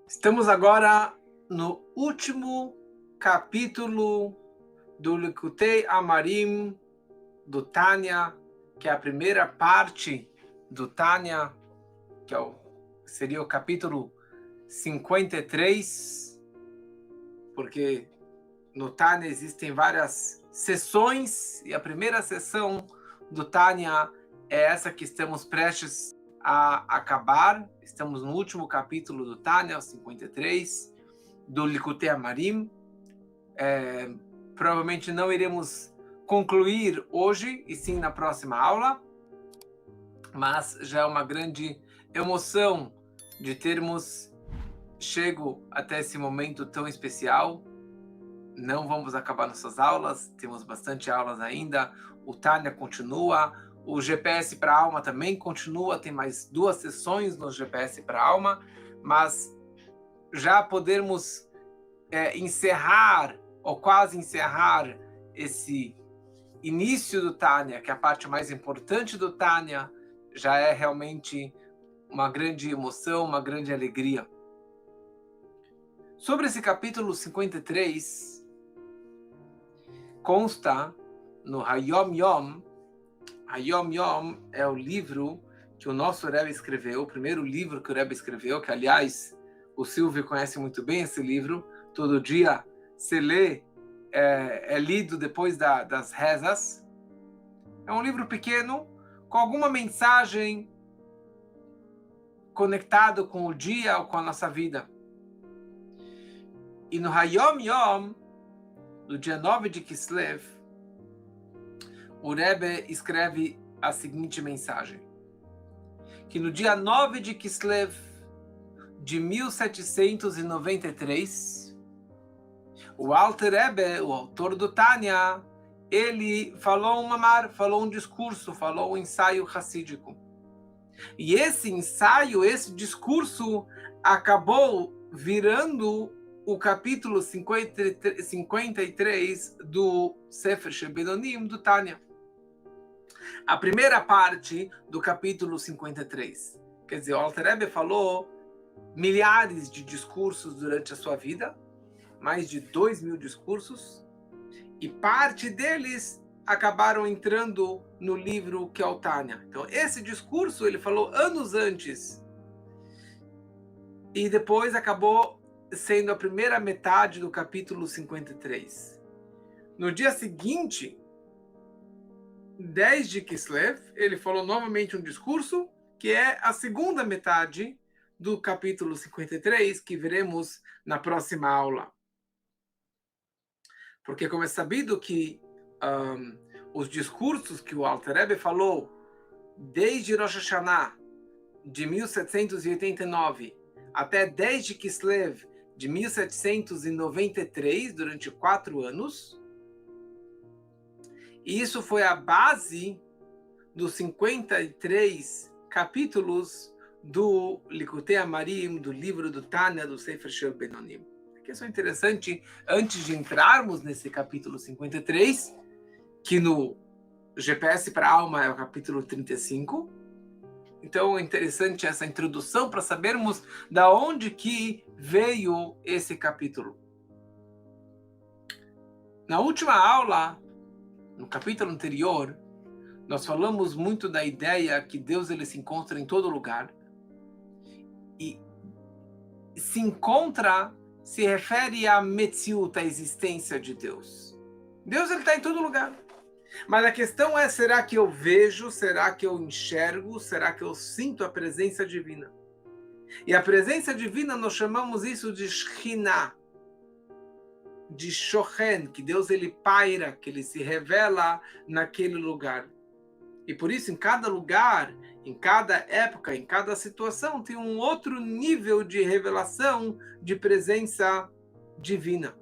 Estamos agora no último capítulo do Likutei Amarim do Tânia, que é a primeira parte do Tânia, que seria o capítulo 53, porque no Tânia existem várias sessões, e a primeira sessão do Tânia é essa que estamos prestes a acabar. Estamos no último capítulo do Tânia, o 53, do Likutei Amarim. Provavelmente não iremos concluir hoje, e sim na próxima aula, mas já é uma grande emoção de termos chego até esse momento tão especial. Não vamos acabar nossas aulas, temos bastante aulas ainda, o Tânia continua, o GPS para a Alma também continua, tem mais 2 sessões no GPS para a Alma, mas já podermos encerrar, ou quase encerrar, esse início do Tânia, que é a parte mais importante do Tânia, já é realmente uma grande emoção, uma grande alegria. Sobre esse capítulo 53, consta no Hayom Yom. Hayom Yom é o livro que o nosso Rebbe escreveu, o primeiro livro que o Rebbe escreveu, que, aliás, o Silvio conhece muito bem esse livro. Todo dia se lê, é lido depois das rezas. É um livro pequeno, com alguma mensagem conectado com o dia ou com a nossa vida. E no Hayom Yom, do dia 9 de Kislev, o Rebbe escreve a seguinte mensagem: que no dia 9 de Kislev de 1793, o Alter Rebbe, o autor do Tânia, ele falou um discurso, falou um ensaio hassídico. E esse ensaio, esse discurso, acabou virando o capítulo 53 do Sefer Shel Benonim do Tânia. A primeira parte do capítulo 53. Quer dizer, o Alter Rebbe falou milhares de discursos durante a sua vida, mais de 2.000 discursos, e parte deles acabaram entrando no livro que é o Tânia. Então, esse discurso ele falou anos antes, e depois acabou sendo a primeira metade do capítulo 53. No dia seguinte, 10 de Kislev, ele falou novamente um discurso, que é a segunda metade do capítulo 53, que veremos na próxima aula. Porque, como é sabido que os discursos que o Alter Rebbe falou desde Rosh Hashanah, de 1789, até 10 de Kislev, de 1793, durante 4 anos, e isso foi a base dos 53 capítulos do Likutei Amarim, do livro do Tânia, do Sefer Shel Benonim. Que é interessante, antes de entrarmos nesse capítulo 53, que no GPS para a Alma é o capítulo 35. Então é interessante essa introdução para sabermos da onde que veio esse capítulo. Na última aula, no capítulo anterior, nós falamos muito da ideia que Deus ele se encontra em todo lugar. E se encontra se refere à Metziut, à existência de Deus. Deus ele está em todo lugar. Mas a questão é, será que eu vejo, será que eu enxergo, será que eu sinto a presença divina? E a presença divina, nós chamamos isso de Shekhinah, de Shochen, que Deus ele paira, que ele se revela naquele lugar. E por isso, em cada lugar, em cada época, em cada situação, tem um outro nível de revelação de presença divina.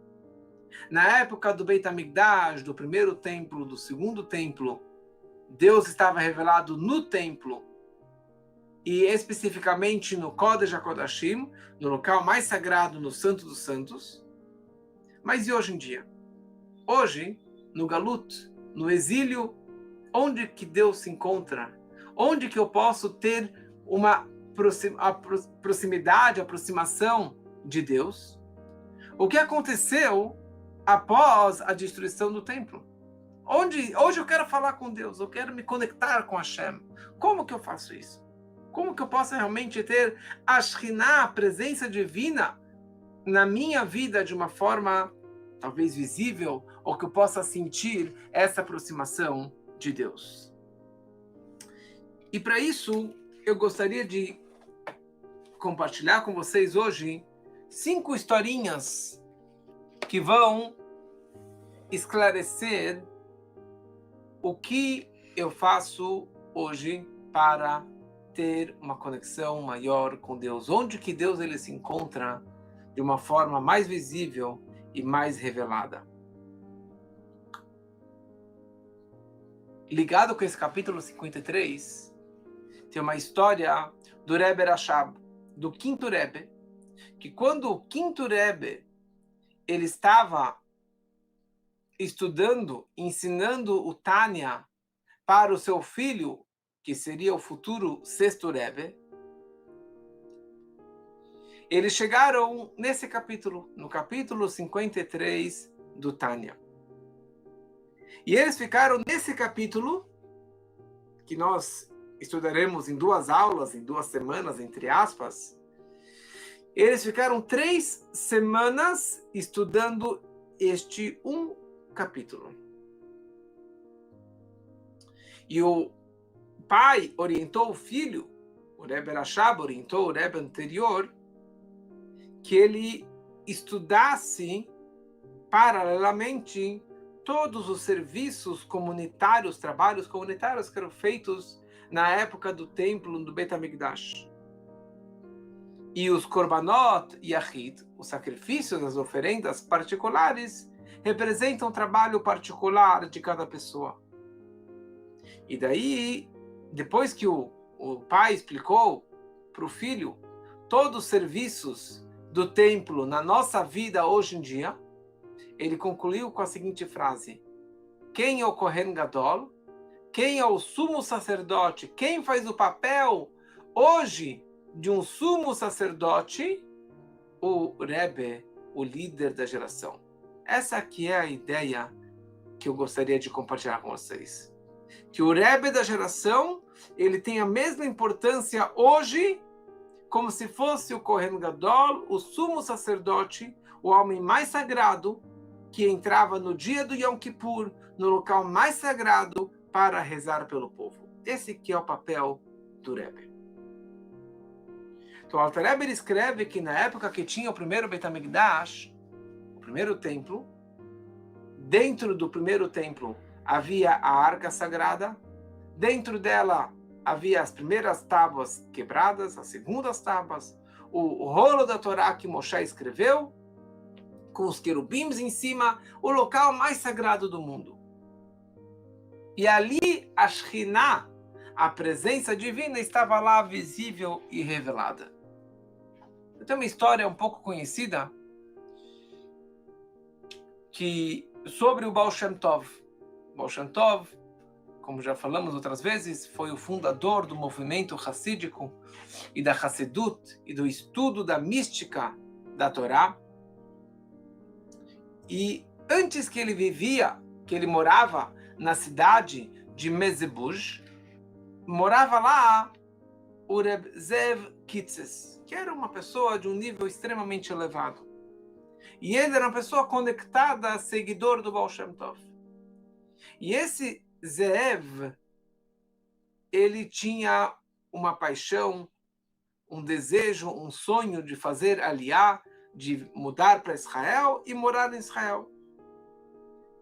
Na época do Beit HaMikdash, do primeiro templo, do segundo templo, Deus estava revelado no templo, e especificamente no Kodesh HaKodashim, no local mais sagrado, no Santo dos Santos. Mas e hoje em dia? Hoje, no Galut, no exílio, onde que Deus se encontra? Onde que eu posso ter uma proximidade, aproximação de Deus, o que aconteceu após a destruição do templo. Hoje eu quero falar com Deus, eu quero me conectar com Hashem. Como que eu faço isso? Como que eu posso realmente ter a Shekhinah, a presença divina, na minha vida de uma forma talvez visível, ou que eu possa sentir essa aproximação de Deus? E para isso, eu gostaria de compartilhar com vocês hoje 5 historinhas que vão esclarecer o que eu faço hoje para ter uma conexão maior com Deus. Onde que Deus ele se encontra de uma forma mais visível e mais revelada. Ligado com esse capítulo 53, tem uma história do Rebbe Rashab, do quinto Rebbe, que quando o quinto Rebbe ele estava estudando, ensinando o Tânia para o seu filho, que seria o futuro sexto Rebbe, eles chegaram nesse capítulo, no capítulo 53 do Tânia. E eles ficaram nesse capítulo, que nós estudaremos em 2 aulas, em 2 semanas, entre aspas, eles ficaram 3 semanas estudando este capítulo. E o pai orientou o filho, o Rebbe Rashab orientou o Rebbe anterior, que ele estudasse paralelamente todos os serviços comunitários, trabalhos comunitários que eram feitos na época do templo do Beit HaMikdash. E os korbanot e yachid, os sacrifícios, as oferendas particulares, representam o trabalho particular de cada pessoa. E daí, depois que o pai explicou para o filho todos os serviços do templo na nossa vida hoje em dia, ele concluiu com a seguinte frase: quem é o Kohen Gadol? Quem é o sumo sacerdote? Quem faz o papel hoje de um sumo sacerdote? O Rebbe, o líder da geração. Essa aqui é a ideia que eu gostaria de compartilhar com vocês. Que o Rebbe da geração, ele tem a mesma importância hoje, como se fosse o Kohen Gadol, o sumo sacerdote, o homem mais sagrado, que entrava no dia do Yom Kippur, no local mais sagrado, para rezar pelo povo. Esse que é o papel do Rebbe. Então, o Alter Rebbe escreve que na época que tinha o primeiro Beit HaMikdash, o primeiro templo, dentro do primeiro templo havia a Arca Sagrada, dentro dela havia as primeiras tábuas quebradas, as segundas tábuas, o rolo da Torá que Moshe escreveu, com os querubins em cima, o local mais sagrado do mundo. E ali a Shekhinah, a presença divina, estava lá visível e revelada. Tem uma história um pouco conhecida sobre o Baal Shem Tov. O Baal Shem Tov, como já falamos outras vezes, foi o fundador do movimento hassídico e da Hassidut e do estudo da mística da Torá. E antes que ele morava na cidade de Mezebuj, morava lá o Reb Zev Kitzes, que era uma pessoa de um nível extremamente elevado. E ele era uma pessoa conectada, seguidor do Baal Shem Tov. E esse Zev, ele tinha uma paixão, um desejo, um sonho de fazer aliyá, de mudar para Israel e morar em Israel.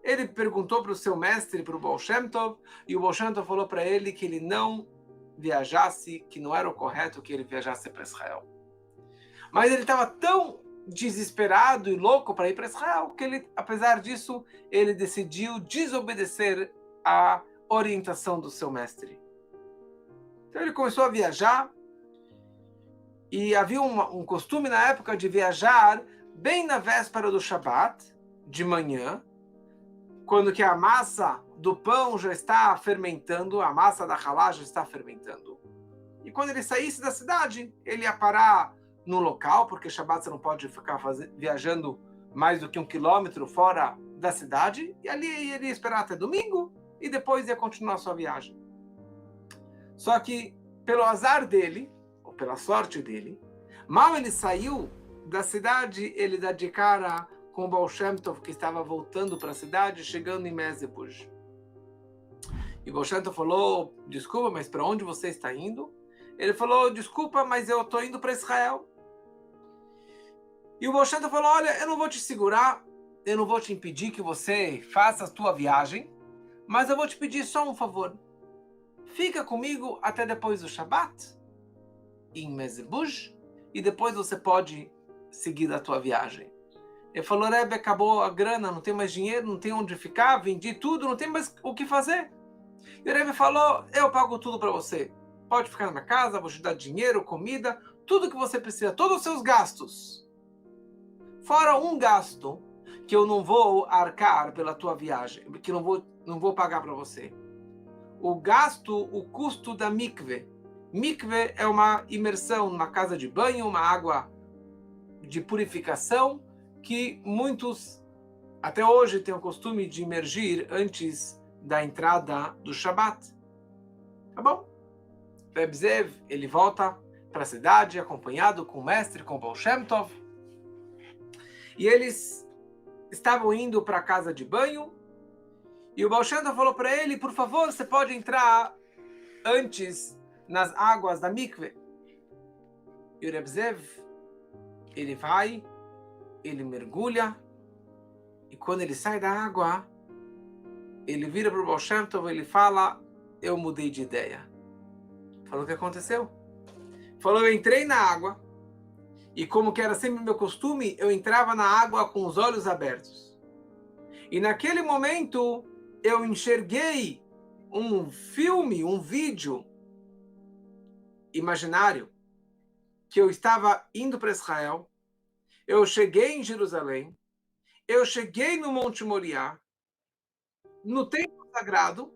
Ele perguntou para o seu mestre, para o Baal Shem Tov, e o Baal Shem Tov falou para ele que ele não viajasse, que não era o correto que ele viajasse para Israel. Mas ele estava tão desesperado e louco para ir para Israel que ele, apesar disso, ele decidiu desobedecer à orientação do seu mestre. Então ele começou a viajar, e havia um costume na época de viajar bem na véspera do Shabat, de manhã, quando que a massa do pão já está fermentando, a massa da halá já está fermentando. E quando ele saísse da cidade, ele ia parar no local, porque Shabbat você não pode ficar viajando mais do que 1 quilômetro fora da cidade, e ali ele ia esperar até domingo, e depois ia continuar a sua viagem. Só que, pelo azar dele, ou pela sorte dele, mal ele saiu da cidade, ele dá de cara com o Baal Shem Tov, que estava voltando para a cidade, chegando em Mezebuj. E o Baal Shem Tov falou, desculpa, mas para onde você está indo? Ele falou, desculpa, mas eu estou indo para Israel. E o Baal Shem Tov falou, olha, eu não vou te segurar, eu não vou te impedir que você faça a tua viagem, mas eu vou te pedir só um favor. Fica comigo até depois do Shabbat, em Mezebuj, e depois você pode seguir a tua viagem. Ele falou, Rebbe, acabou a grana, não tem mais dinheiro, não tem onde ficar, vendi tudo, não tem mais o que fazer. E o Rebbe falou, eu pago tudo para você. Pode ficar na minha casa, vou te dar dinheiro, comida, tudo que você precisa, todos os seus gastos. Fora um gasto que eu não vou arcar pela tua viagem, que não vou pagar para você. O custo da mikve. Mikve é uma imersão numa casa de banho, uma água de purificação, que muitos até hoje têm o costume de imergir antes da entrada do Shabat. Tá bom? Reb Zev, ele volta para a cidade, acompanhado com o mestre, com o Baal Shem Tov. E eles estavam indo para a casa de banho, e o Baal Shem Tov falou para ele, por favor, você pode entrar antes nas águas da mikve. E o Reb Zev, ele vai, ele mergulha, e quando ele sai da água, ele vira para o Baal Shem Tov e ele fala, eu mudei de ideia. Falou o que aconteceu. Falou, eu entrei na água, e como que era sempre meu costume, eu entrava na água com os olhos abertos. E naquele momento, eu enxerguei um filme, um vídeo imaginário, que eu estava indo para Israel, eu cheguei em Jerusalém, eu cheguei no Monte Moriá, no templo sagrado,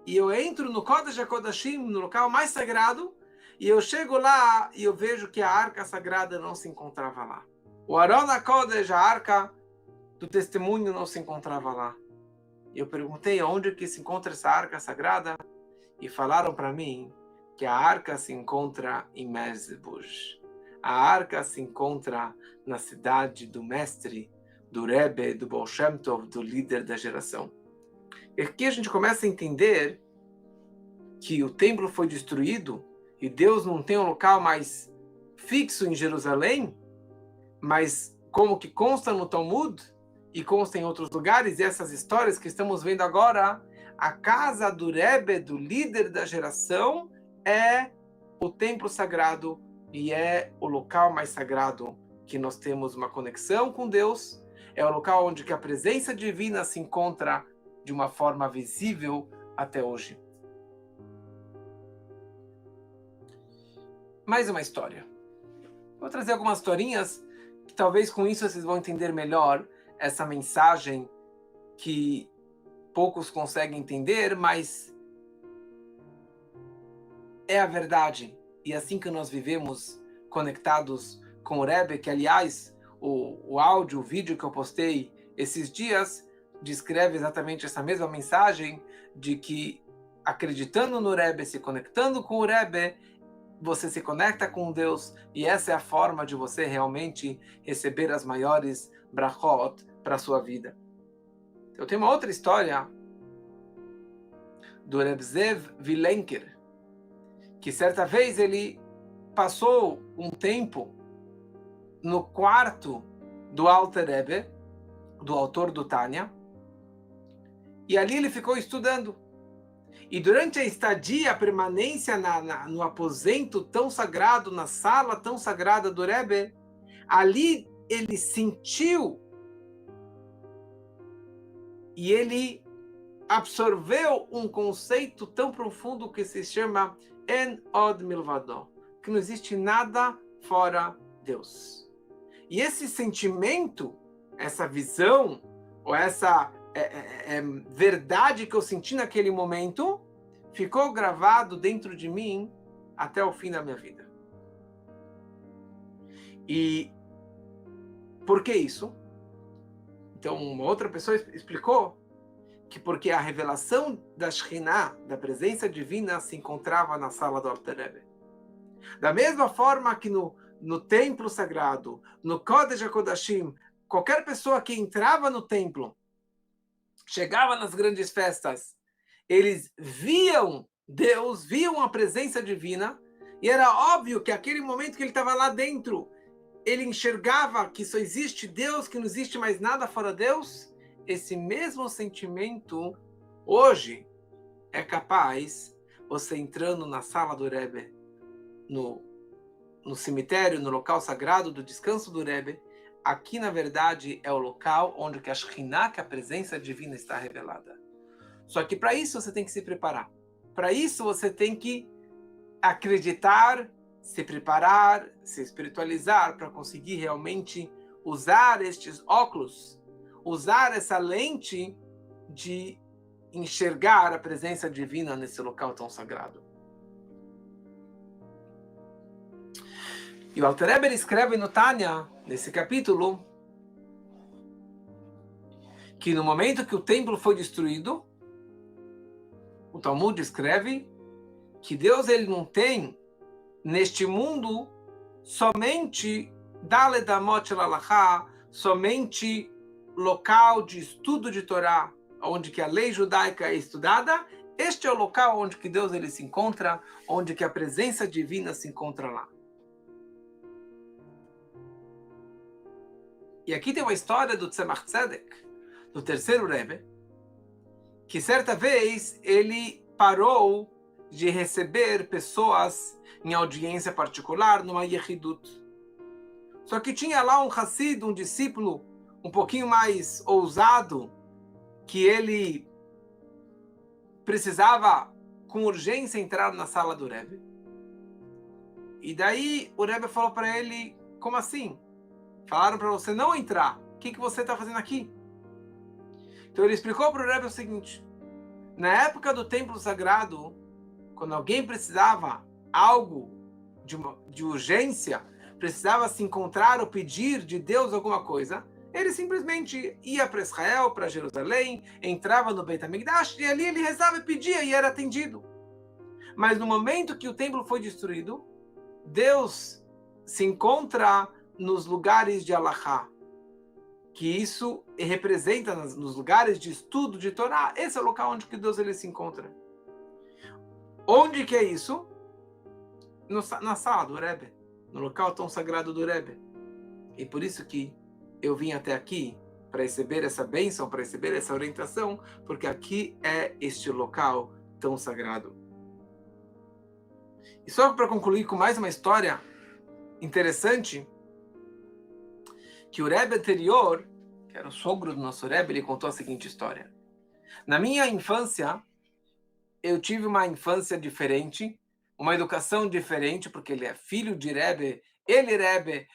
e eu entro no Kodesh HaKodashim, no local mais sagrado, e eu chego lá e eu vejo que a arca sagrada não se encontrava lá. O Aron HaKodesh, a arca do testemunho, não se encontrava lá. E eu perguntei onde que se encontra essa arca sagrada, e falaram para mim que a arca se encontra em Mezebuj. A arca se encontra na cidade do mestre, do Rebbe, do Baal Shem Tov, do líder da geração. E aqui a gente começa a entender que o templo foi destruído e Deus não tem um local mais fixo em Jerusalém, mas como que consta no Talmud e consta em outros lugares, e essas histórias que estamos vendo agora, a casa do Rebbe, do líder da geração, é o templo sagrado e é o local mais sagrado que nós temos uma conexão com Deus, é o local onde que a presença divina se encontra de uma forma visível até hoje. Mais uma história. Vou trazer algumas historinhas que talvez com isso vocês vão entender melhor essa mensagem que poucos conseguem entender, mas é a verdade. E assim que nós vivemos conectados com o Rebbe, que aliás, o áudio, o vídeo que eu postei esses dias, descreve exatamente essa mesma mensagem de que acreditando no Rebbe, se conectando com o Rebbe, você se conecta com Deus, e essa é a forma de você realmente receber as maiores brachot para a sua vida. Eu tenho uma outra história do Reb Zev Vilenker, que certa vez ele passou um tempo no quarto do Alter Rebbe, do autor do Tânia, e ali ele ficou estudando. E durante a estadia, a permanência no aposento tão sagrado, na sala tão sagrada do Rebbe, ali ele sentiu e ele absorveu um conceito tão profundo que se chama En Od Milvado, que não existe nada fora Deus. E esse sentimento, essa visão, ou essa verdade que eu senti naquele momento, ficou gravado dentro de mim até o fim da minha vida. E por que isso? Então, uma outra pessoa explicou que porque a revelação da Shekhinah, da presença divina, se encontrava na sala do Alter Rebbe. Da mesma forma que no templo sagrado, no Kodesh HaKodashim, qualquer pessoa que entrava no templo, chegava nas grandes festas, eles viam Deus, viam a presença divina, e era óbvio que aquele momento que ele estava lá dentro, ele enxergava que só existe Deus, que não existe mais nada fora Deus. Esse mesmo sentimento, hoje, é capaz, você entrando na sala do Rebbe, no cemitério, no local sagrado do descanso do Rebbe, aqui, na verdade, é o local onde que a Shekhinah, que a presença divina, está revelada. Só que para isso você tem que se preparar. Para isso você tem que acreditar, se preparar, se espiritualizar para conseguir realmente usar estes óculos, usar essa lente de enxergar a presença divina nesse local tão sagrado. E o Alter Rebbe escreve no Tânia, nesse capítulo, que no momento que o templo foi destruído, o Talmud escreve que Deus ele não tem neste mundo somente Daled Amot Lalachá, somente local de estudo de Torá, onde que a lei judaica é estudada. Este é o local onde que Deus ele se encontra, onde que a presença divina se encontra lá. E aqui tem uma história do Tzemach Tzedek, do terceiro Rebbe, que certa vez ele parou de receber pessoas em audiência particular numa Yechidut. Só que tinha lá um Hassid, um discípulo um pouquinho mais ousado, que ele precisava com urgência entrar na sala do Rebbe. E daí o Rebbe falou para ele, como assim? Falaram para você não entrar. O que você está fazendo aqui? Então ele explicou para o Rebbe o seguinte: na época do templo sagrado, quando alguém precisava algo de urgência, precisava se encontrar ou pedir de Deus alguma coisa, ele simplesmente ia para Israel, para Jerusalém, entrava no Beit HaMikdash, e ali ele rezava e pedia e era atendido. Mas no momento que o templo foi destruído, Deus se encontra nos lugares de Alahá, que isso representa nos lugares de estudo de Torá. Esse é o local onde que Deus ele se encontra. Onde que é isso? Na sala do Rebbe, no local tão sagrado do Rebbe. E por isso que eu vim até aqui para receber essa bênção, para receber essa orientação, porque aqui é este local tão sagrado. E só para concluir com mais uma história interessante, que o Rebbe anterior, que era o sogro do nosso Rebbe, ele contou a seguinte história. Na minha infância, eu tive uma infância diferente, uma educação diferente, porque ele é filho de Rebbe, ele Rebbe,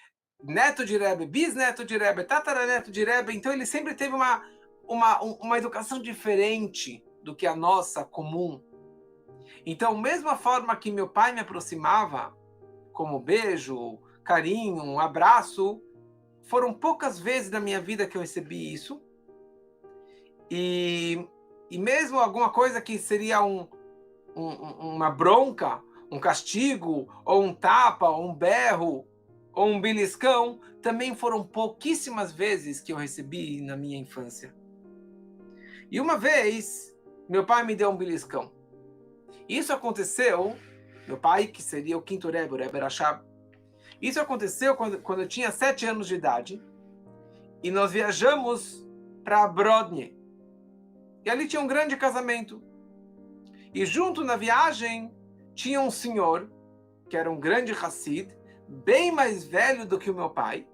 neto de Rebbe, bisneto de Rebbe, tataraneto de Rebbe, então ele sempre teve uma educação diferente do que a nossa comum. Então, mesma forma que meu pai me aproximava, como beijo, carinho, um abraço, foram poucas vezes na minha vida que eu recebi isso. E mesmo alguma coisa que seria uma bronca, um castigo, ou um tapa, ou um berro, ou um beliscão, também foram pouquíssimas vezes que eu recebi na minha infância. E uma vez, meu pai me deu um beliscão. Isso aconteceu, meu pai, que seria o quinto Rebbe, o Rebbe Rashab, isso aconteceu quando eu tinha 7 anos de idade, e nós viajamos para Brodny. E ali tinha um grande casamento. E junto na viagem tinha um senhor, que era um grande Hassid, bem mais velho do que o meu pai.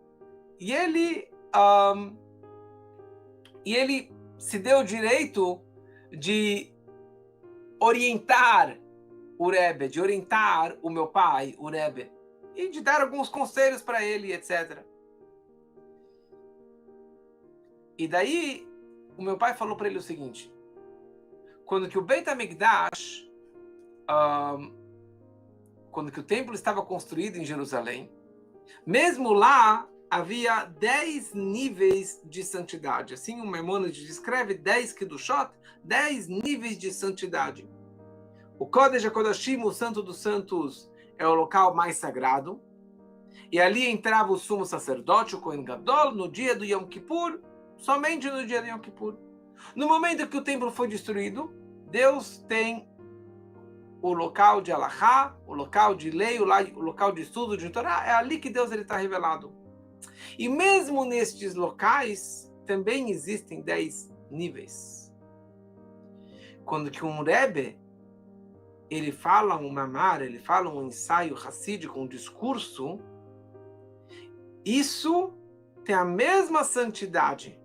E ele se deu o direito de orientar o Rebbe, de orientar o meu pai, o Rebbe, e de dar alguns conselhos para ele, etc. E daí, o meu pai falou para ele o seguinte: quando que o Beit HaMikdash, quando que o templo estava construído em Jerusalém, Mesmo lá, havia 10 níveis de santidade. Assim, o Maimônides descreve 10 Kedushot, 10 níveis de santidade. O Kodesh HaKodashim, o Santo dos Santos, é o local mais sagrado. E ali entrava o sumo sacerdote, o Kohen Gadol, no dia do Yom Kippur, somente no dia do Yom Kippur. No momento que o templo foi destruído, Deus tem o local de Alahá, o local de lei, o local de estudo de Torá, é ali que Deus está revelado. E mesmo nestes locais, também existem 10 níveis. Quando que um Rebbe, ele fala um mamar, ele fala um ensaio hassídico, um discurso, isso tem a mesma santidade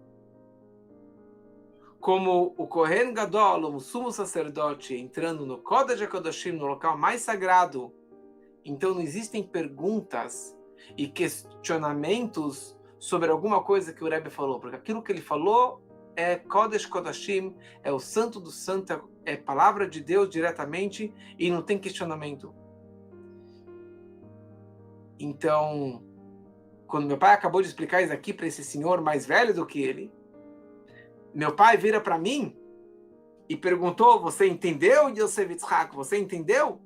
como o Kohen Gadol, o sumo sacerdote, entrando no Kodesh HaKodashim, no local mais sagrado. Então não existem perguntas e questionamentos sobre alguma coisa que o Rebbe falou, porque aquilo que ele falou é Kodesh Kodashim, é o Santo do Santo, é palavra de Deus diretamente e não tem questionamento. Então, quando meu pai acabou de explicar isso aqui para esse senhor mais velho do que ele, meu pai vira para mim e perguntou: você entendeu, Yosef Yitzhak? Você entendeu?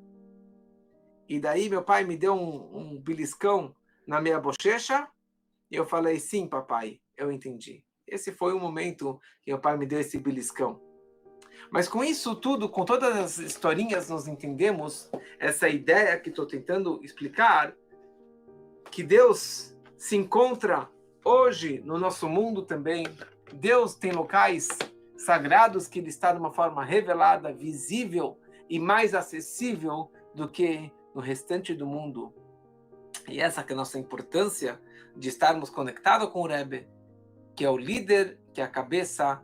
E daí meu pai me deu um beliscão na minha bochecha e eu falei: sim, papai, eu entendi. Esse foi o momento que meu pai me deu esse beliscão. Mas com isso tudo, com todas as historinhas, nós entendemos essa ideia que estou tentando explicar, que Deus se encontra hoje no nosso mundo também. Deus tem locais sagrados que Ele está de uma forma revelada, visível e mais acessível do que no restante do mundo. E essa que é a nossa importância de estarmos conectados com o Rebbe, que é o líder, que é a cabeça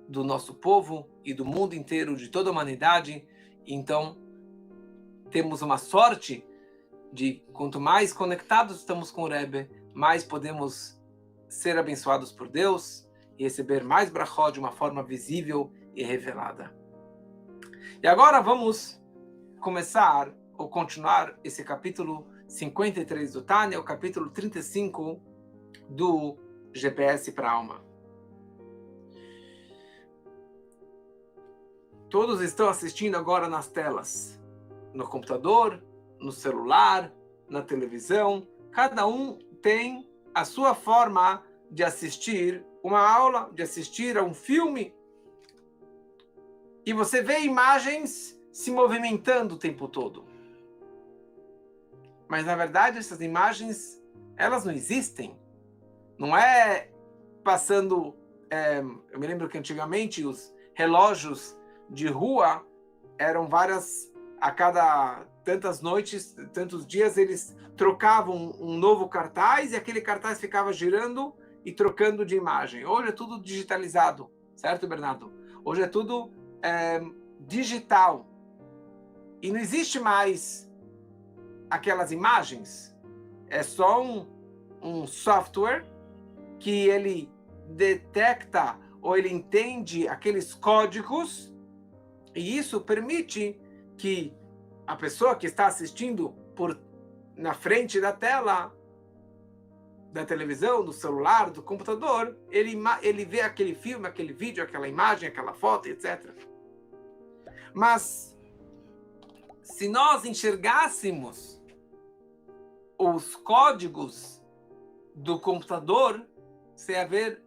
do nosso povo e do mundo inteiro, de toda a humanidade. Então, temos uma sorte de quanto mais conectados estamos com o Rebbe, mais podemos ser abençoados por Deus e receber mais brachot de uma forma visível e revelada. E agora vamos começar ou continuar esse capítulo 53 do Tânia, o capítulo 35 do GPS para a alma. Todos estão assistindo agora nas telas, no computador, no celular, na televisão. Cada um tem a sua forma de assistir uma aula, de assistir a um filme. E você vê imagens se movimentando o tempo todo. Mas, na verdade, essas imagens, elas não existem. Não é passando... eu me lembro que antigamente os relógios de rua eram várias... A cada tantas noites, tantos dias, eles trocavam um novo cartaz e aquele cartaz ficava girando e trocando de imagem. Hoje é tudo digitalizado, certo, Bernardo? Hoje é tudo digital. E não existe mais aquelas imagens. É só um software que ele detecta ou ele entende aqueles códigos e isso permite que a pessoa que está assistindo na frente da tela da televisão, do celular, do computador, ele vê aquele filme, aquele vídeo, aquela imagem, aquela foto, etc. Mas se nós enxergássemos os códigos do computador, você ia ver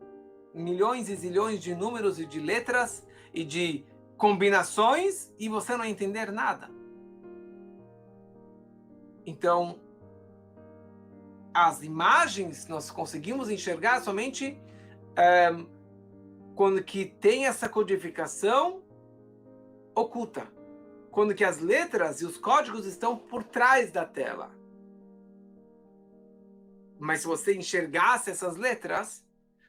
milhões e zilhões de números e de letras e de combinações e você não entender nada. Então, as imagens nós conseguimos enxergar somente quando que tem essa codificação oculta, quando que as letras e os códigos estão por trás da tela. Mas se você enxergasse essas letras,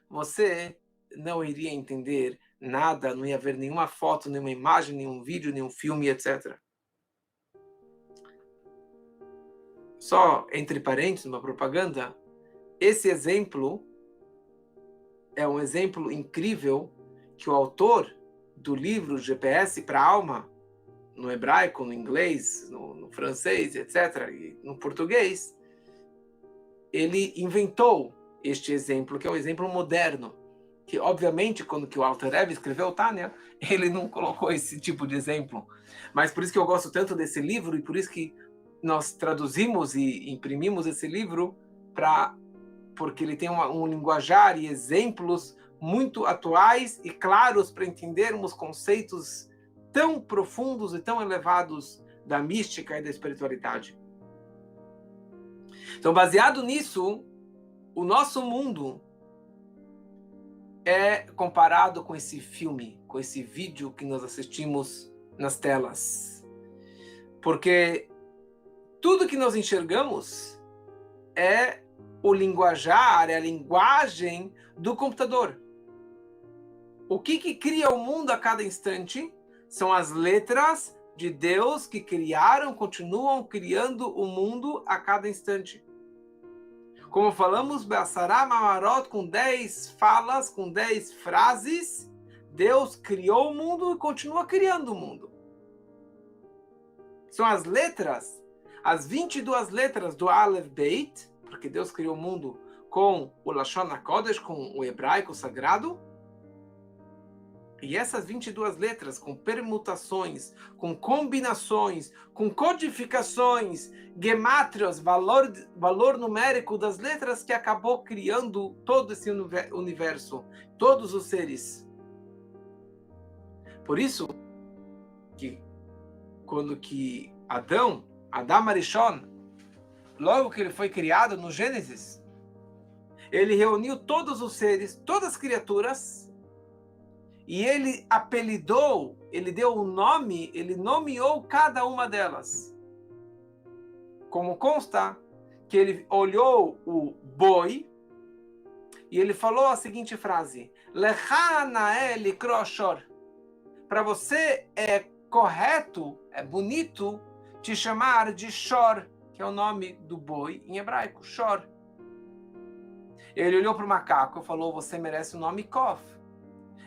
você não iria entender nada, não ia ver nenhuma foto, nenhuma imagem, nenhum vídeo, nenhum filme, etc. Só entre parênteses, uma propaganda, esse exemplo é um exemplo incrível que o autor do livro GPS para a Alma, no hebraico, no inglês, no francês, etc., e no português, ele inventou este exemplo, que é o exemplo moderno, que obviamente quando que o Alter Rebbe escreveu o Tânia, ele não colocou esse tipo de exemplo, mas por isso que eu gosto tanto desse livro e por isso que nós traduzimos e imprimimos esse livro, porque ele tem um linguajar e exemplos muito atuais e claros para entendermos conceitos tão profundos e tão elevados da mística e da espiritualidade. Então, baseado nisso, o nosso mundo é comparado com esse filme, com esse vídeo que nós assistimos nas telas. Porque tudo que nós enxergamos é o linguajar, é a linguagem do computador. O que cria o mundo a cada instante são as letras de Deus que criaram, continuam criando o mundo a cada instante. Como falamos, Be'asará Mamarot, com 10 falas, com 10 frases, Deus criou o mundo e continua criando o mundo. São as letras, as 22 letras do Aleph Beit, porque Deus criou o mundo com o Lashon HaKodesh, com o hebraico sagrado. E essas 22 letras, com permutações, com combinações, com codificações, gemátrias, valor numérico das letras que acabou criando todo esse universo, todos os seres. Por isso, que quando que Adão Arishon, logo que ele foi criado no Gênesis, ele reuniu todos os seres, todas as criaturas, e ele apelidou, ele deu um nome, ele nomeou cada uma delas. Como consta que ele olhou o boi e ele falou a seguinte frase: Lecha nael likro shor. Para você é correto, é bonito te chamar de Shor, que é o nome do boi em hebraico, Shor. Ele olhou para o macaco e falou: você merece o nome Kof.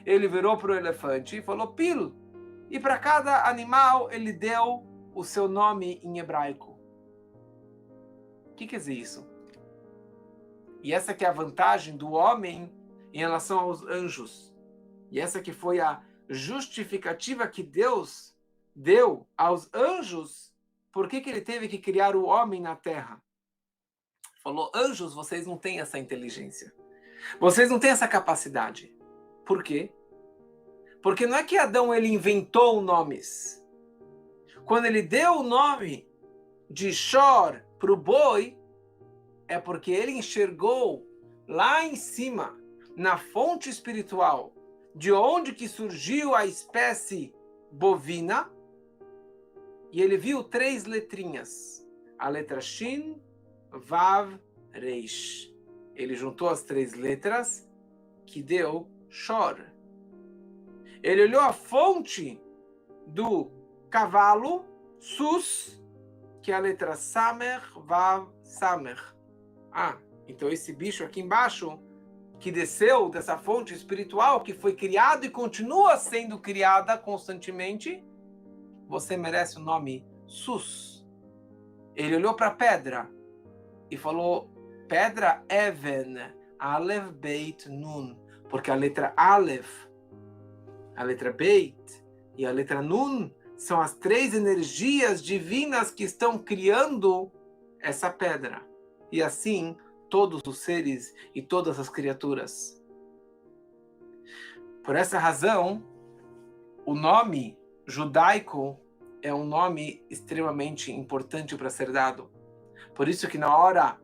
Ele virou para o elefante e falou Pil. E para cada animal ele deu o seu nome em hebraico. O que quer dizer isso? E essa que é a vantagem do homem em relação aos anjos. E essa que foi a justificativa que Deus deu aos anjos. Por que ele teve que criar o homem na terra? Falou: anjos, vocês não têm essa inteligência. Vocês não têm essa capacidade. Por quê? Porque não é que Adão ele inventou nomes. Quando ele deu o nome de Shor para o boi, é porque ele enxergou lá em cima, na fonte espiritual, de onde que surgiu a espécie bovina, e ele viu 3 letrinhas. A letra Shin, Vav, Reish. Ele juntou as 3 letras que deu Shor. Ele olhou a fonte do cavalo, Sus, que é a letra Samer, Vav, Samer. Então esse bicho aqui embaixo, que desceu dessa fonte espiritual, que foi criado e continua sendo criada constantemente, você merece o nome Sus. Ele olhou para a pedra e falou: pedra Even, Aleph, Beit, Nun. Porque a letra Aleph, a letra Beit e a letra Nun são as 3 energias divinas que estão criando essa pedra. E assim, todos os seres e todas as criaturas. Por essa razão, o nome judaico é um nome extremamente importante para ser dado. Por isso que na hora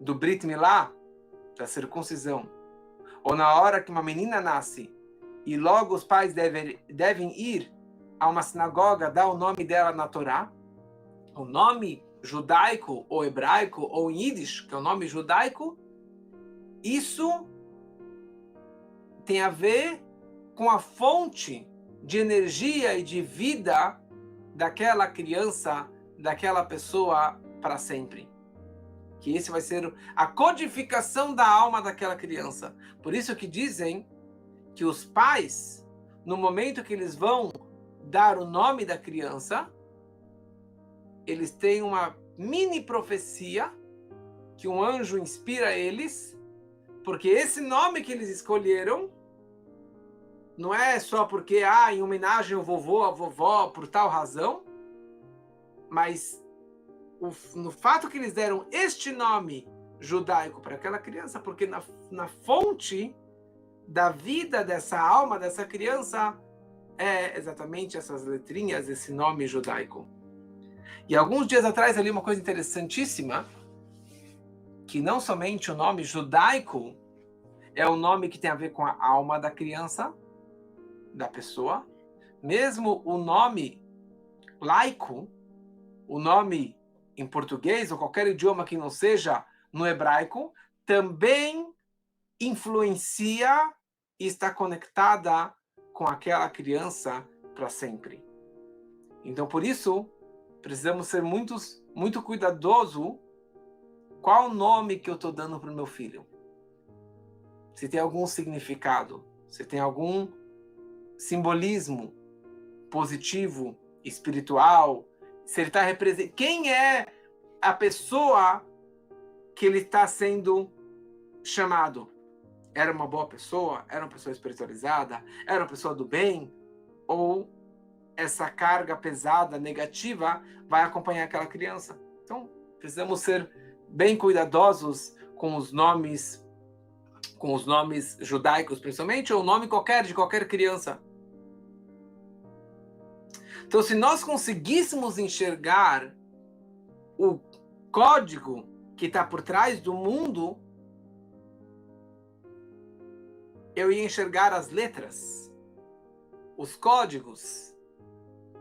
do Brit Milá, da circuncisão, ou na hora que uma menina nasce, e logo os pais devem ir a uma sinagoga, dar o nome dela na Torá, o nome judaico, ou hebraico, ou em Yiddish, que é o nome judaico, isso tem a ver com a fonte de energia e de vida daquela criança, daquela pessoa para sempre. Que esse vai ser a codificação da alma daquela criança. Por isso que dizem que os pais, no momento que eles vão dar o nome da criança, eles têm uma mini profecia que um anjo inspira eles, porque esse nome que eles escolheram não é só porque, em homenagem ao vovô, à vovó, por tal razão, mas no fato que eles deram este nome judaico para aquela criança, porque na fonte da vida dessa alma, dessa criança, é exatamente essas letrinhas, esse nome judaico. E alguns dias atrás ali uma coisa interessantíssima, que não somente o nome judaico é o nome que tem a ver com a alma da criança, da pessoa, mesmo o nome laico, o nome em português ou qualquer idioma que não seja no hebraico, também influencia e está conectada com aquela criança para sempre. Então, por isso, precisamos ser muito cuidadoso qual o nome que eu estou dando para o meu filho. Se tem algum significado, se tem algum simbolismo positivo, espiritual, se ele está representando. Quem é a pessoa que ele está sendo chamado? Era uma boa pessoa? Era uma pessoa espiritualizada? Era uma pessoa do bem? Ou essa carga pesada, negativa, vai acompanhar aquela criança? Então, precisamos ser bem cuidadosos com os nomes judaicos, principalmente, ou o nome qualquer de qualquer criança. Então, se nós conseguíssemos enxergar o código que está por trás do mundo, eu ia enxergar as letras, os códigos,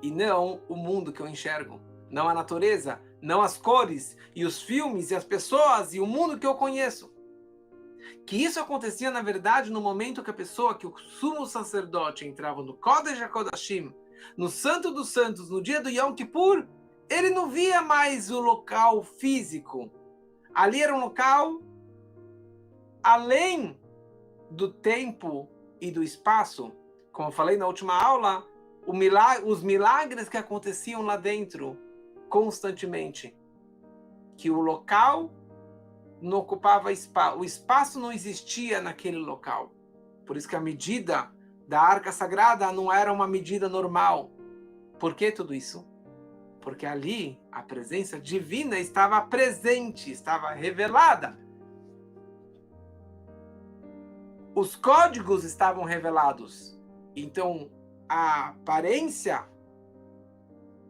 e não o mundo que eu enxergo, não a natureza, não as cores, e os filmes, e as pessoas, e o mundo que eu conheço. Que isso acontecia, na verdade, no momento que o sumo sacerdote entrava no Kodesh HaKodashim, no Santo dos Santos, no dia do Yom Kippur, ele não via mais o local físico. Ali era um local além do tempo e do espaço. Como eu falei na última aula, os milagres que aconteciam lá dentro, constantemente. Que o local não ocupava espaço, o espaço não existia naquele local. Por isso que a medida da Arca Sagrada não era uma medida normal. Por que tudo isso? Porque ali a presença divina estava presente, estava revelada. Os códigos estavam revelados. Então, a aparência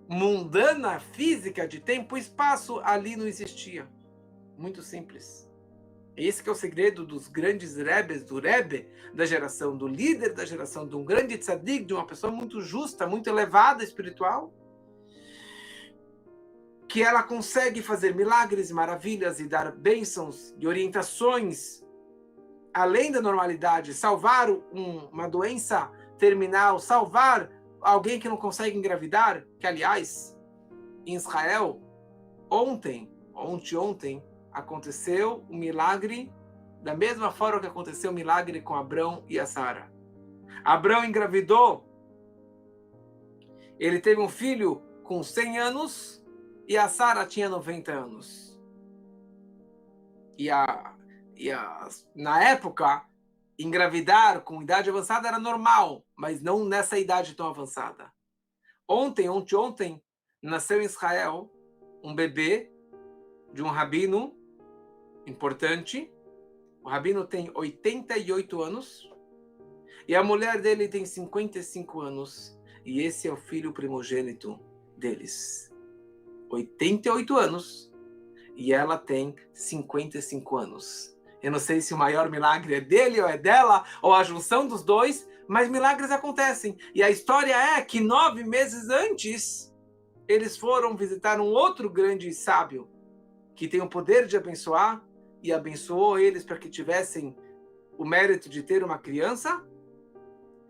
mundana, física, de tempo e espaço, ali não existia. Muito simples. Esse que é o segredo dos grandes rebes, do rebe da geração, do líder da geração, de um grande tzadik, de uma pessoa muito justa, muito elevada, espiritual, que ela consegue fazer milagres, maravilhas e dar bênçãos e orientações além da normalidade, salvar uma doença terminal, salvar alguém que não consegue engravidar, que aliás, em Israel, ontem, aconteceu um milagre, da mesma forma que aconteceu o milagre com Abrão e a Sara. Abrão engravidou, ele teve um filho com 100 anos e a Sara tinha 90 anos. Na época, engravidar com idade avançada era normal, mas não nessa idade tão avançada. Ontem, nasceu em Israel um bebê de um rabino importante. O rabino tem 88 anos e a mulher dele tem 55 anos. E esse é o filho primogênito deles. 88 anos e ela tem 55 anos. Eu não sei se o maior milagre é dele ou é dela, ou a junção dos dois, mas milagres acontecem. E a história é que 9 meses antes, eles foram visitar um outro grande sábio, que tem o poder de abençoar, e abençoou eles para que tivessem o mérito de ter uma criança,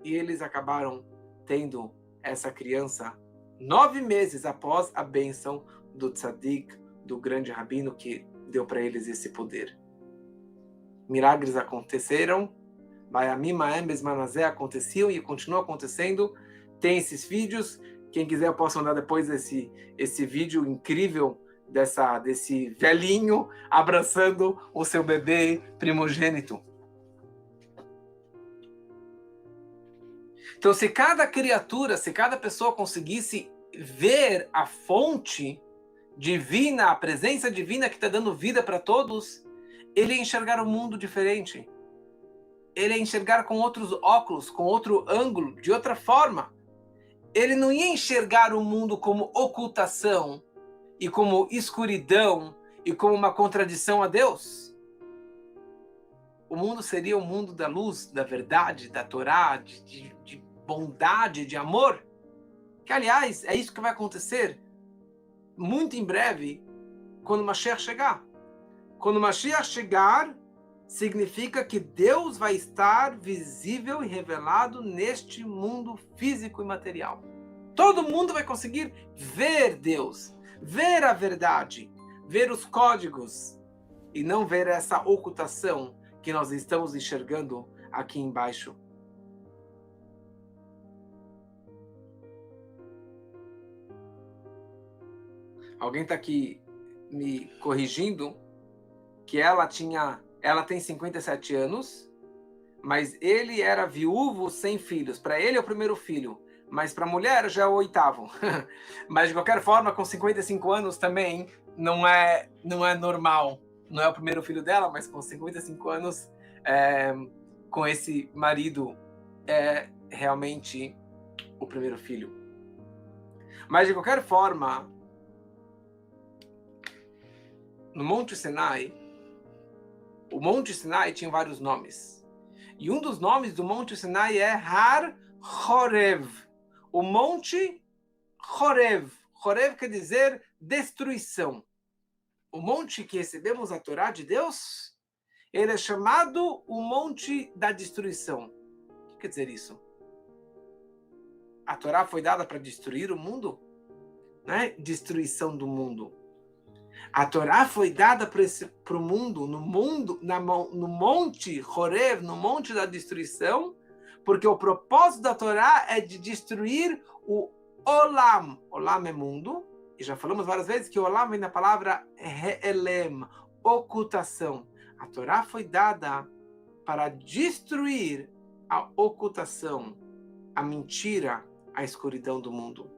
e eles acabaram tendo essa criança 9 meses após a bênção do tzadik, do grande rabino que deu para eles esse poder. Milagres aconteceram, aconteciam e continuam acontecendo. Tem esses vídeos, quem quiser eu posso mandar depois esse vídeo incrível desse velhinho abraçando o seu bebê primogênito. Então, se cada criatura, se cada pessoa conseguisse ver a fonte divina, a presença divina que está dando vida para todos, ele ia enxergar o mundo diferente. Ele ia enxergar com outros óculos, com outro ângulo, de outra forma. Ele não ia enxergar o mundo como ocultação e como escuridão e como uma contradição a Deus. O mundo seria o mundo da luz, da verdade, da Torá, de bondade, de amor. Que, aliás, é isso que vai acontecer muito em breve, quando o Mashiach chegar. Quando o Mashiach chegar, significa que Deus vai estar visível e revelado neste mundo físico e material. Todo mundo vai conseguir ver Deus, ver a verdade, ver os códigos, e não ver essa ocultação que nós estamos enxergando aqui embaixo. Alguém está aqui me corrigindo que ela tem 57 anos, mas ele era viúvo sem filhos. Para ele é o primeiro filho, mas para a mulher já é o oitavo. Mas de qualquer forma, com 55 anos também não é normal. Não é o primeiro filho dela, mas com 55 anos, com esse marido, é realmente o primeiro filho. Mas de qualquer forma, no Monte Sinai, o Monte Sinai tinha vários nomes. E um dos nomes do Monte Sinai é Har Horev. O Monte Horev. Horev quer dizer destruição. O monte que recebemos a Torá de Deus, ele é chamado o Monte da Destruição. O que quer dizer isso? A Torá foi dada para destruir o mundo? Não é destruição do mundo. A Torá foi dada para o mundo, no Monte Horev, no Monte da Destruição, porque o propósito da Torá é de destruir o Olam. Olam é mundo, e já falamos várias vezes que Olam vem da palavra Re'elem, ocultação. A Torá foi dada para destruir a ocultação, a mentira, a escuridão do mundo.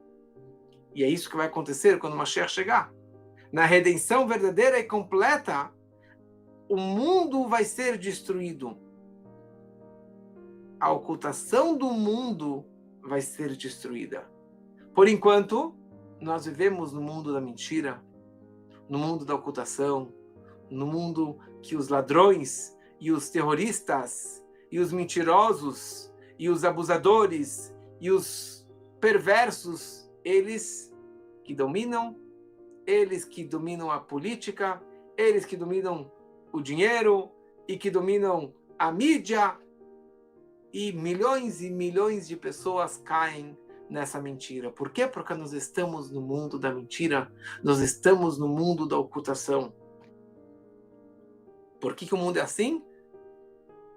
E é isso que vai acontecer quando o Mashiach chegar. Na redenção verdadeira e completa, o mundo vai ser destruído. A ocultação do mundo vai ser destruída. Por enquanto, nós vivemos no mundo da mentira, no mundo da ocultação, no mundo que os ladrões e os terroristas e os mentirosos e os abusadores e os perversos, eles que dominam a política, eles que dominam o dinheiro e que dominam a mídia, e milhões de pessoas caem nessa mentira. Por quê? Porque nós estamos no mundo da mentira, nós estamos no mundo da ocultação. Por que o mundo é assim?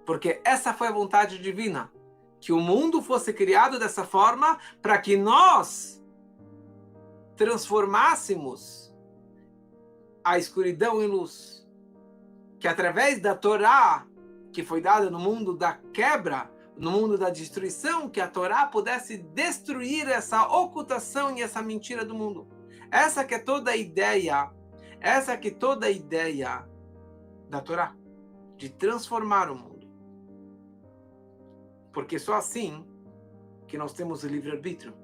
Porque essa foi a vontade divina, que o mundo fosse criado dessa forma para que nós transformássemos a escuridão em luz, que através da Torá, que foi dada no mundo da quebra, no mundo da destruição, que a Torá pudesse destruir essa ocultação e essa mentira do mundo. Essa que é toda a ideia da Torá, de transformar o mundo. Porque só assim que nós temos o livre-arbítrio.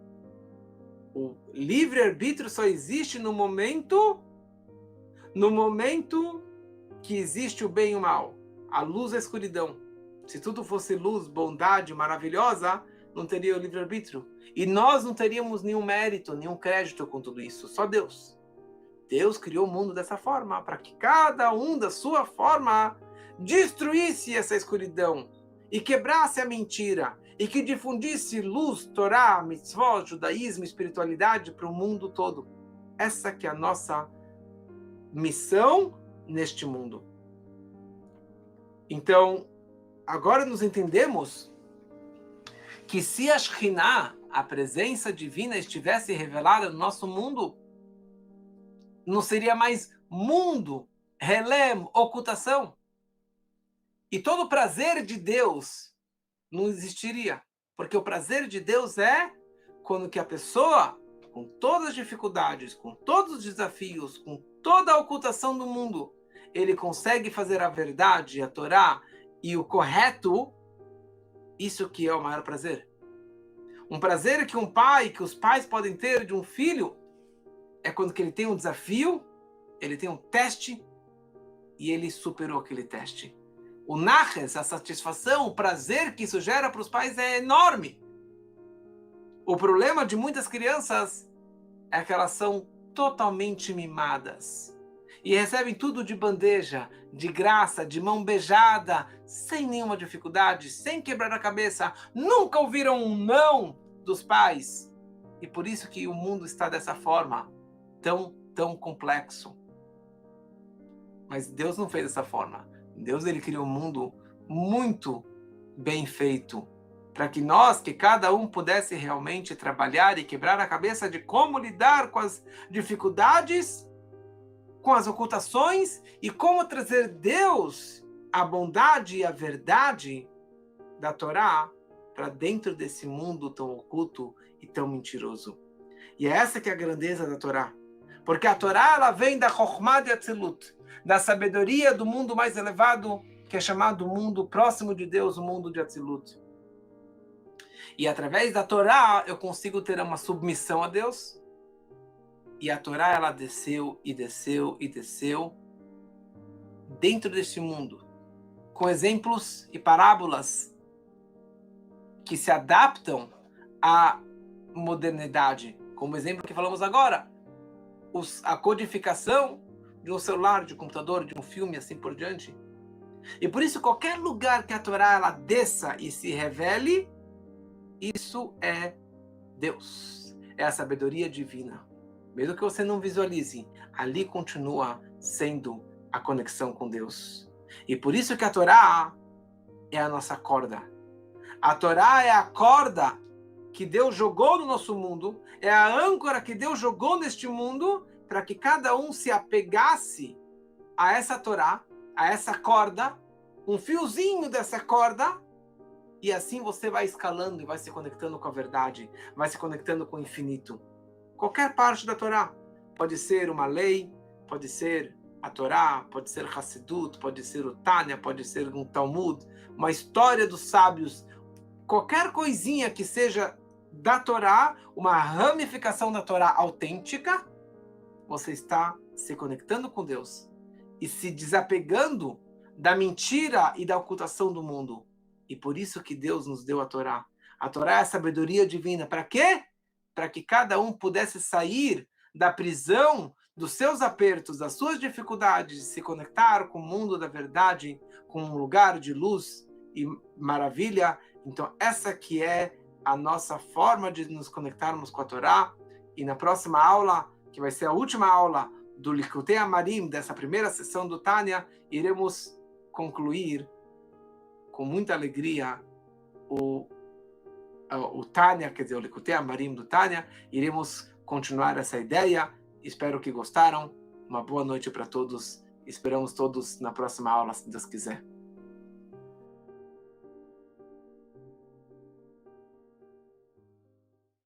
O livre-arbítrio só existe no momento que existe o bem e o mal, a luz e a escuridão. Se tudo fosse luz, bondade, maravilhosa, não teria o livre-arbítrio. E nós não teríamos nenhum mérito, nenhum crédito com tudo isso, só Deus. Deus criou o mundo dessa forma, para que cada um da sua forma destruísse essa escuridão e quebrasse a mentira e que difundisse luz, Torá, mitzvot, judaísmo, espiritualidade para o mundo todo. Essa que é a nossa missão neste mundo. Então, agora nos entendemos que se a Shekhinah, a presença divina, estivesse revelada no nosso mundo, não seria mais mundo, relem, ocultação. E todo o prazer de Deus não existiria. Porque o prazer de Deus é quando que a pessoa, com todas as dificuldades, com todos os desafios, com toda a ocultação do mundo, ele consegue fazer a verdade, a Torá e o correto, isso que é o maior prazer. Um prazer que que os pais podem ter de um filho, é quando que ele tem um desafio, ele tem um teste, e ele superou aquele teste. O naches, a satisfação, o prazer que isso gera para os pais é enorme. O problema de muitas crianças é que elas são totalmente mimadas. E recebem tudo de bandeja, de graça, de mão beijada, sem nenhuma dificuldade, sem quebrar a cabeça. Nunca ouviram um não dos pais. E por isso que o mundo está dessa forma, tão complexo. Mas Deus não fez dessa forma. Deus, ele criou um mundo muito bem feito, para que nós, que cada um pudesse realmente trabalhar e quebrar a cabeça de como lidar com as dificuldades, com as ocultações e como trazer Deus, a bondade e a verdade da Torá para dentro desse mundo tão oculto e tão mentiroso. E é essa que é a grandeza da Torá. Porque a Torá, ela vem da Chokhmah de Atzilut, da sabedoria do mundo mais elevado, que é chamado mundo próximo de Deus, o mundo de Atzilut. E através da Torá, eu consigo ter uma submissão a Deus. E a Torá, ela desceu e desceu e desceu dentro deste mundo, com exemplos e parábolas que se adaptam à modernidade. Como o exemplo que falamos agora, a codificação de um celular, de um computador, de um filme, assim por diante. E por isso, qualquer lugar que a Torá ela desça e se revele, isso é Deus. É a sabedoria divina. Mesmo que você não visualize, ali continua sendo a conexão com Deus. E por isso que a Torá é a nossa corda. A Torá é a corda que Deus jogou no nosso mundo, é a âncora que Deus jogou neste mundo, para que cada um se apegasse a essa Torá, a essa corda, um fiozinho dessa corda, e assim você vai escalando e vai se conectando com a verdade, vai se conectando com o infinito. Qualquer parte da Torá, pode ser uma lei, pode ser a Torá, pode ser Hassidut, pode ser o Tânia, pode ser um Talmud, uma história dos sábios, qualquer coisinha que seja da Torá, uma ramificação da Torá autêntica, você está se conectando com Deus e se desapegando da mentira e da ocultação do mundo. E por isso que Deus nos deu a Torá. A Torá é a sabedoria divina. Para quê? Para que cada um pudesse sair da prisão, dos seus apertos, das suas dificuldades, se conectar com o mundo da verdade, com um lugar de luz e maravilha. Então, essa que é a nossa forma de nos conectarmos com a Torá. E na próxima aula, que vai ser a última aula do Likutei Amarim, dessa primeira sessão do Tânia, iremos concluir com muita alegria o Tânia, quer dizer, o Likutei Amarim do Tânia. Iremos continuar essa ideia. Espero que gostaram. Uma boa noite para todos. Esperamos todos na próxima aula, se Deus quiser.